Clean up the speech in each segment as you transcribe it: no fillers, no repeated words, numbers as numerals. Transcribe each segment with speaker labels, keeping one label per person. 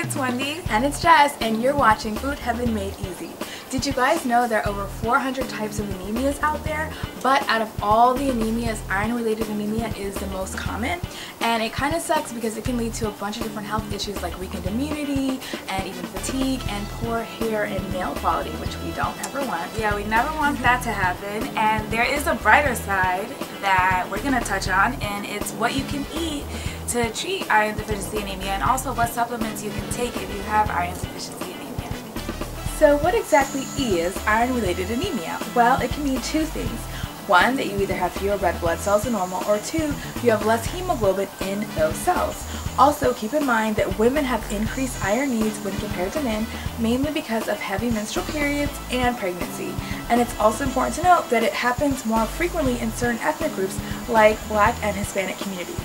Speaker 1: it's Wendy.
Speaker 2: And it's Jess, and you're watching Food Heaven Made Easy. Did you guys know there are over 400 types of anemias out there? But out of all the anemias, iron-related anemia is the most common. And it kind of sucks because it can lead to a bunch of different health issues like weakened immunity and even fatigue and poor hair and nail quality, which we don't ever want.
Speaker 1: Yeah, we never want that to happen. And there is a brighter side that we're going to touch on, and it's what you can eat to treat iron deficiency anemia, and also what supplements you can take if you have iron deficiency anemia.
Speaker 2: So what exactly is iron-related anemia? Well, it can mean two things. One, that you either have fewer red blood cells than normal, or two, you have less hemoglobin in those cells. Also, keep in mind that women have increased iron needs when compared to men, mainly because of heavy menstrual periods and pregnancy. And it's also important to note that it happens more frequently in certain ethnic groups like Black and Hispanic communities.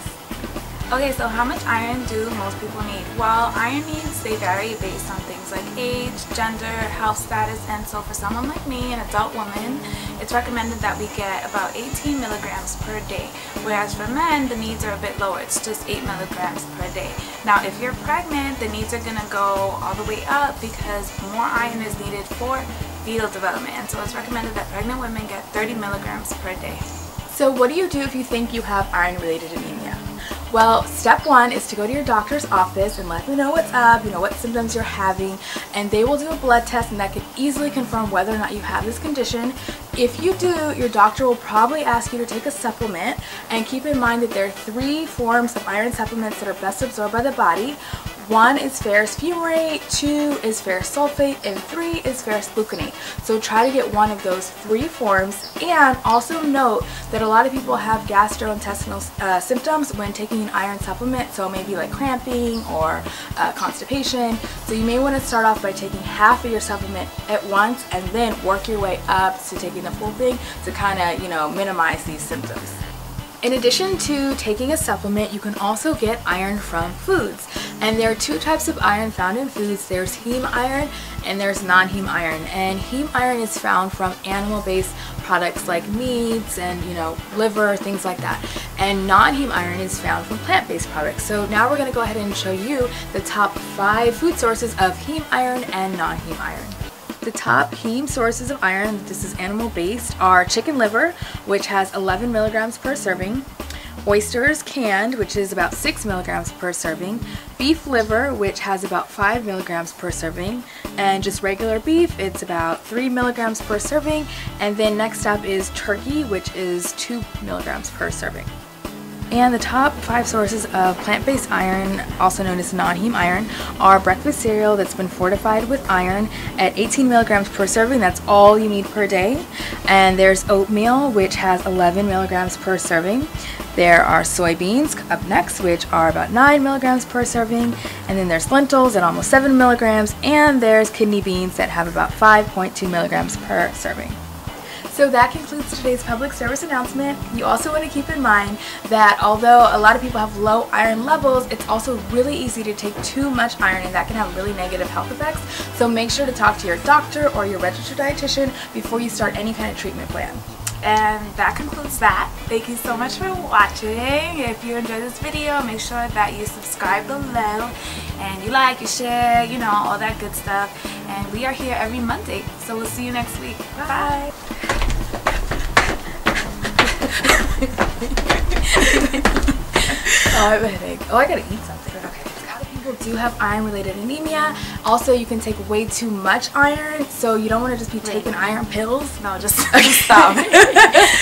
Speaker 1: Okay, so how much iron do most people need? Well, iron needs, they vary based on things like age, gender, health status, and so for someone like me, an adult woman, it's recommended that we get about 18 milligrams per day, whereas for men, the needs are a bit lower. It's just 8 milligrams per day. Now, if you're pregnant, the needs are going to go all the way up because more iron is needed for fetal development, and so it's recommended that pregnant women get 30 milligrams per day.
Speaker 2: So what do you do if you think you have iron-related anemia? Well, step one is to go to your doctor's office and let them know what's up, what symptoms you're having, and they will do a blood test, and that can easily confirm whether or not you have this condition. If you do, your doctor will probably ask you to take a supplement, and keep in mind that there are 3 forms of iron supplements that are best absorbed by the body. 1 is ferrous fumarate, 2 is ferrous sulfate, and 3 is ferrous gluconate. So try to get one of those 3 forms, and also note that a lot of people have gastrointestinal symptoms when taking an iron supplement, so maybe like cramping or constipation. So you may want to start off by taking half of your supplement at once and then work your way up to taking the full thing to kind of, minimize these symptoms. In addition to taking a supplement, you can also get iron from foods. And there are 2 types of iron found in foods. There's heme iron and there's non-heme iron. And heme iron is found from animal-based products like meats and, liver, things like that. And non-heme iron is found from plant-based products. So now we're going to go ahead and show you the top 5 food sources of heme iron and non-heme iron. The top heme sources of iron, this is animal-based, are chicken liver, which has 11 milligrams per serving, oysters canned, which is about 6 milligrams per serving, beef liver, which has about 5 milligrams per serving, and just regular beef, it's about 3 milligrams per serving, and then next up is turkey, which is 2 milligrams per serving. And the top 5 sources of plant-based iron, also known as non-heme iron, are breakfast cereal that's been fortified with iron at 18 milligrams per serving. That's all you need per day. And there's oatmeal, which has 11 milligrams per serving. There are soybeans up next, which are about 9 milligrams per serving. And then there's lentils at almost 7 milligrams. And there's kidney beans that have about 5.2 milligrams per serving. So that concludes today's public service announcement. You also want to keep in mind that although a lot of people have low iron levels, it's also really easy to take too much iron, and that can have really negative health effects. So make sure to talk to your doctor or your registered dietitian before you start any kind of treatment plan.
Speaker 1: And that concludes that. Thank you so much for watching. If you enjoyed this video, make sure that you subscribe below and you like, you share, all that good stuff. And we are here every Monday, so we'll see you next week. Bye.
Speaker 2: Oh, I have a headache. Oh, I gotta eat something. Okay. A lot of people do have iron-related anemia. Also, you can take way too much iron, so you don't want to just be taking iron pills.
Speaker 1: No, just stop.